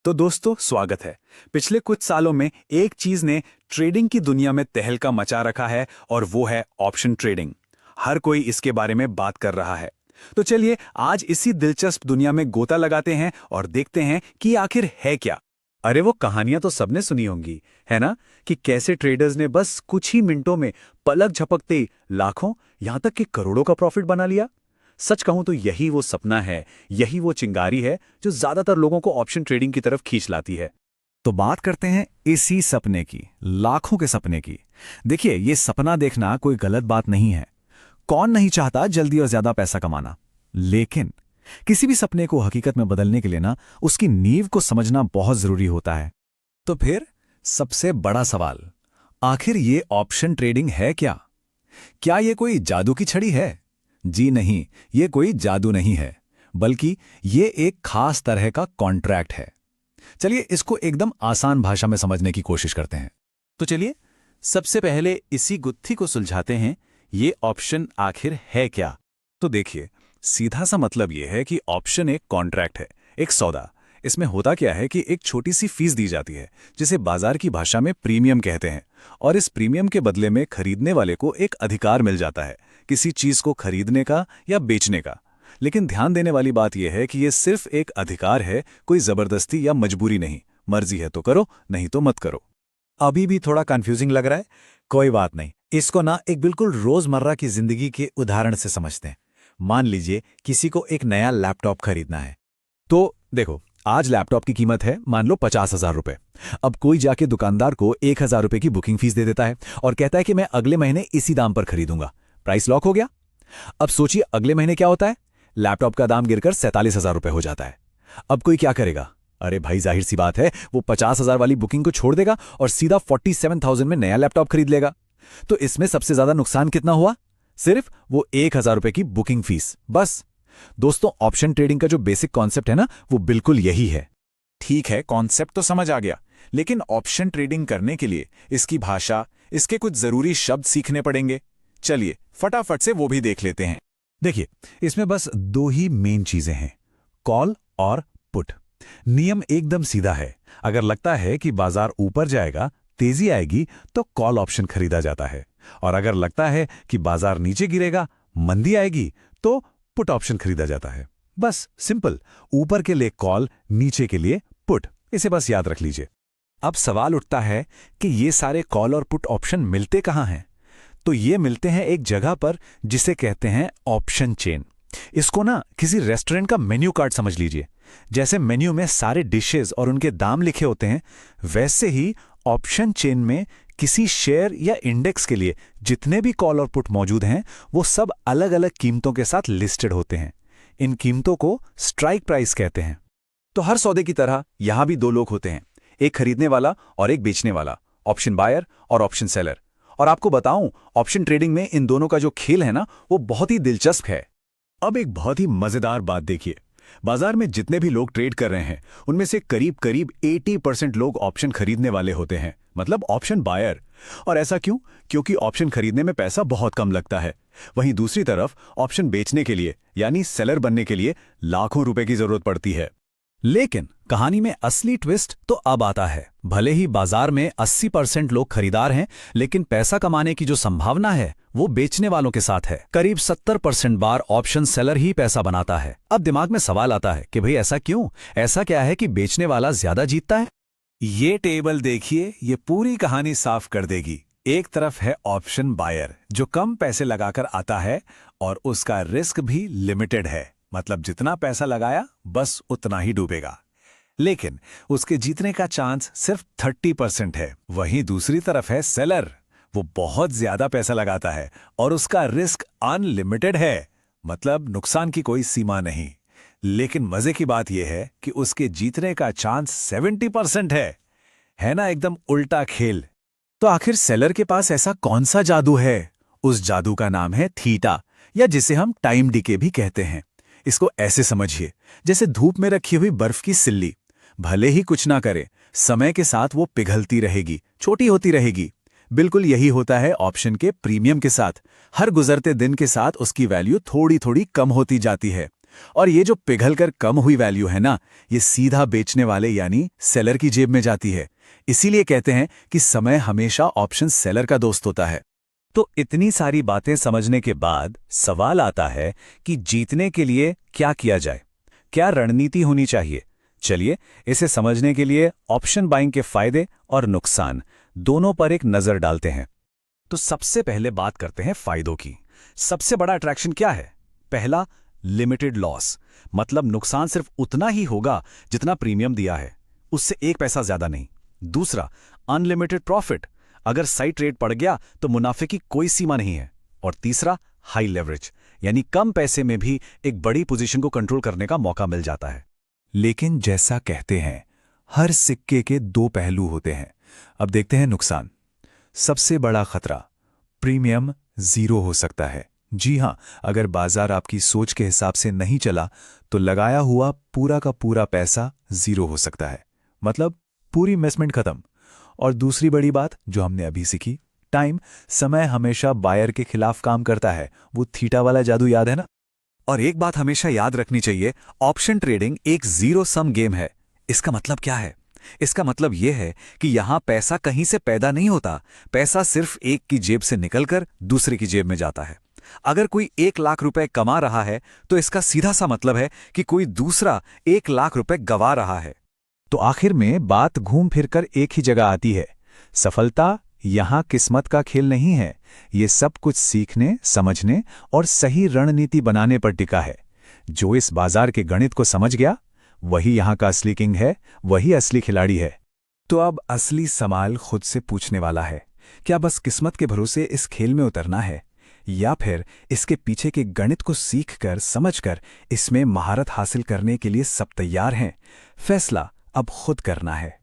तो दोस्तों स्वागत है। पिछले कुछ सालों में एक चीज ने ट्रेडिंग की दुनिया में तहलका मचा रखा है और वो है ऑप्शन ट्रेडिंग। हर कोई इसके बारे में बात कर रहा है। तो चलिए आज इसी दिलचस्प दुनिया में गोता लगाते हैं और देखते हैं कि आखिर है क्या। अरे वो कहानियां तो सबने सुनी होंगी, है ना, कि कैसे ट्रेडर्स ने बस कुछ ही मिनटों में पलक झपकते ही लाखों यहां तक कि करोड़ों का प्रॉफिट बना लिया। सच कहूं तो यही वो सपना है, यही वो चिंगारी है जो ज्यादातर लोगों को ऑप्शन ट्रेडिंग की तरफ खींच लाती है। तो बात करते हैं इसी सपने की, लाखों के सपने की। देखिए, ये सपना देखना कोई गलत बात नहीं है। कौन नहीं चाहता जल्दी और ज्यादा पैसा कमाना। लेकिन किसी भी सपने को हकीकत में बदलने के लिए ना, उसकी नींव को समझना बहुत जरूरी होता है। तो फिर सबसे बड़ा सवाल, आखिर ये ऑप्शन ट्रेडिंग है क्या? क्या ये कोई जादू की छड़ी है? जी नहीं, ये कोई जादू नहीं है, बल्कि ये एक खास तरह का कॉन्ट्रैक्ट है। चलिए इसको एकदम आसान भाषा में समझने की कोशिश करते हैं। तो चलिए सबसे पहले इसी गुत्थी को सुलझाते हैं। ये ऑप्शन आखिर है क्या? तो देखिए, सीधा सा मतलब ये है कि ऑप्शन एक कॉन्ट्रैक्ट है, एक सौदा। इसमें होता क्या है कि एक छोटी सी फीस दी जाती है, जिसे बाजार की भाषा में प्रीमियम कहते हैं। और इस प्रीमियम के बदले में खरीदने वाले को एक अधिकार मिल जाता है, किसी चीज को खरीदने का या बेचने का। लेकिन ध्यान देने वाली बात यह है कि यह सिर्फ एक अधिकार है, कोई जबरदस्ती या मजबूरी नहीं। मर्जी है तो करो, नहीं तो मत करो। अभी भी थोड़ा कंफ्यूजिंग लग रहा है? कोई बात नहीं, इसको ना एक बिल्कुल रोजमर्रा की जिंदगी के उदाहरण से समझते हैं। मान लीजिए किसी को एक नया लैपटॉप खरीदना है। तो देखो, आज लैपटॉप की कीमत है मान लो 50,000 रुपए। अब कोई जाके दुकानदार को 1,000 रुपए की बुकिंग फीस दे देता है और कहता है कि मैं अगले महीने इसी दाम पर खरीदूंगा। प्राइस लॉक हो गया। अब सोचिए अगले महीने क्या होता है? लैपटॉप का दाम गिरकर 47,000 रुपए हो जाता है। अब कोई क्या करेगा? अरे भाई, जाहिर सी बात है, वो 50,000 वाली बुकिंग को छोड़ देगा और सीधा 47,000 में नया लैपटॉप खरीद लेगा। तो इसमें सबसे ज्यादा नुकसान कितना हुआ? सिर्फ वो 1,000 रुपए की बुकिंग फीस, बस। दोस्तों, ऑप्शन ट्रेडिंग का जो बेसिक कॉन्सेप्ट है ना, वो बिल्कुल यही है। ठीक है, कॉन्सेप्ट तो समझ आ गया, लेकिन ऑप्शन ट्रेडिंग करने के लिए इसकी भाषा, इसके कुछ जरूरी शब्द सीखने पड़ेंगे। चलिए फटाफट से वो भी देख लेते हैं। देखिए, इसमें बस दो ही मेन चीजें हैं, कॉल और पुट। नियम एकदम सीधा है। अगर लगता है कि बाजार ऊपर जाएगा, तेजी आएगी, तो कॉल ऑप्शन खरीदा जाता है। और अगर लगता है कि बाजार नीचे गिरेगा, मंदी आएगी, तो पुट ऑप्शन खरीदा जाता है। बस सिंपल। ऊपर के लिए कॉल, नीचे के लिए पुट। इसे बस याद रख लीजिए। अब सवाल उठता है कि ये सारे कॉल और पुट ऑप्शन मिलते कहां हैं? तो ये मिलते हैं एक जगह पर जिसे कहते हैं ऑप्शन चेन। इसको ना किसी रेस्टोरेंट का मेन्यू कार्ड समझ लीजिए। जैसे मेन्यू में सारे डिशेस और उनके दाम लिखे होते हैं, वैसे ही ऑप्शन चेन में किसी शेयर या इंडेक्स के लिए जितने भी कॉल और पुट मौजूद हैं, वो सब अलग अलग कीमतों के साथ लिस्टेड होते हैं। इन कीमतों को स्ट्राइक प्राइस कहते हैं। तो हर सौदे की तरह यहां भी दो लोग होते हैं, एक खरीदने वाला और एक बेचने वाला, ऑप्शन बायर और ऑप्शन सेलर। और आपको बताऊं, ऑप्शन ट्रेडिंग में इन दोनों का जो खेल है ना, वो बहुत ही दिलचस्प है। अब एक बहुत ही मजेदार बात देखिए, बाजार में जितने भी लोग ट्रेड कर रहे हैं, उनमें से करीब करीब 80% लोग ऑप्शन खरीदने वाले होते हैं, मतलब ऑप्शन बायर। और ऐसा क्यों? क्योंकि ऑप्शन खरीदने में पैसा बहुत कम लगता है। वहीं दूसरी तरफ ऑप्शन बेचने के लिए, यानी सेलर बनने के लिए लाखों रुपए की जरूरत पड़ती है। लेकिन कहानी में असली ट्विस्ट तो अब आता है। भले ही बाजार में 80% लोग खरीदार हैं, लेकिन पैसा कमाने की जो संभावना है वो बेचने वालों के साथ है। करीब 70% बार ऑप्शन सेलर ही पैसा बनाता है। अब दिमाग में सवाल आता है कि भाई ऐसा क्यों? ऐसा क्या है कि बेचने वाला ज्यादा जीतता है? ये टेबल देखिए, ये पूरी कहानी साफ कर देगी। एक तरफ है ऑप्शन बायर, जो कम पैसे लगाकर आता है और उसका रिस्क भी लिमिटेड है, मतलब जितना पैसा लगाया बस उतना ही डूबेगा। लेकिन उसके जीतने का चांस सिर्फ 30% है। वहीं दूसरी तरफ है सेलर, वो बहुत ज्यादा पैसा लगाता है और उसका रिस्क अनलिमिटेड है, मतलब नुकसान की कोई सीमा नहीं। लेकिन मजे की बात यह है कि उसके जीतने का चांस 70% है ना, एकदम उल्टा खेल। तो आखिर सेलर के पास ऐसा कौन सा जादू है? उस जादू का नाम है थीटा, या जिसे हम टाइम डिके भी कहते हैं। इसको ऐसे समझिए, जैसे धूप में रखी हुई बर्फ की सिल्ली। भले ही कुछ ना करे, समय के साथ वो पिघलती रहेगी, छोटी होती रहेगी। बिल्कुल यही होता है ऑप्शन के प्रीमियम के साथ। हर गुजरते दिन के साथ उसकी वैल्यू थोड़ी थोड़ी कम होती जाती है। और ये जो पिघलकर कम हुई वैल्यू है ना, ये सीधा बेचने वाले यानी सेलर की जेब में जाती है। इसीलिए कहते हैं कि समय हमेशा ऑप्शन सेलर का दोस्त होता है। तो इतनी सारी बातें समझने के बाद सवाल आता है कि जीतने के लिए क्या किया जाए, क्या रणनीति होनी चाहिए। चलिए इसे समझने के लिए ऑप्शन बाइंग के फायदे और नुकसान दोनों पर एक नजर डालते हैं। तो सबसे पहले बात करते हैं फायदों की। सबसे बड़ा अट्रैक्शन क्या है? पहला, लिमिटेड लॉस, मतलब नुकसान सिर्फ उतना ही होगा जितना प्रीमियम दिया है, उससे 1 पैसा ज्यादा नहीं। दूसरा, अनलिमिटेड प्रॉफिट, अगर सही ट्रेड पड़ गया तो मुनाफे की कोई सीमा नहीं है। और तीसरा, हाई लेवरेज, यानी कम पैसे में भी एक बड़ी पोजीशन को कंट्रोल करने का मौका मिल जाता है। लेकिन जैसा कहते हैं, हर सिक्के के 2 पहलू होते हैं। अब देखते हैं नुकसान। सबसे बड़ा खतरा, प्रीमियम 0 हो सकता है। जी हां, अगर बाजार आपकी सोच के हिसाब से नहीं चला तो लगाया हुआ पूरा का पूरा पैसा 0 हो सकता है, मतलब पूरी इन्वेस्टमेंट खत्म। और दूसरी बड़ी बात जो हमने अभी सीखी, टाइम, समय हमेशा बायर के खिलाफ काम करता है। वो थीटा वाला जादू याद है ना? और एक बात हमेशा याद रखनी चाहिए, ऑप्शन ट्रेडिंग एक जीरो सम गेम है। इसका मतलब क्या है? इसका मतलब यह है कि यहां पैसा कहीं से पैदा नहीं होता, पैसा सिर्फ एक की जेब से निकलकर दूसरे की जेब में जाता है। अगर कोई 1 लाख रुपए कमा रहा है तो इसका सीधा सा मतलब है कि कोई दूसरा 1 लाख रुपए गंवा रहा है। तो आखिर में बात घूम फिरकर एक ही जगह आती है, सफलता यहां किस्मत का खेल नहीं है। ये सब कुछ सीखने, समझने और सही रणनीति बनाने पर टिका है। जो इस बाजार के गणित को समझ गया, वही यहां का असली किंग है, वही असली खिलाड़ी है। तो अब असली सवाल खुद से पूछने वाला है, क्या बस किस्मत के भरोसे इस खेल में उतरना है, या फिर इसके पीछे के गणित को सीखकर, समझकर इसमें महारत हासिल करने के लिए सब तैयार हैं? फैसला अब खुद करना है।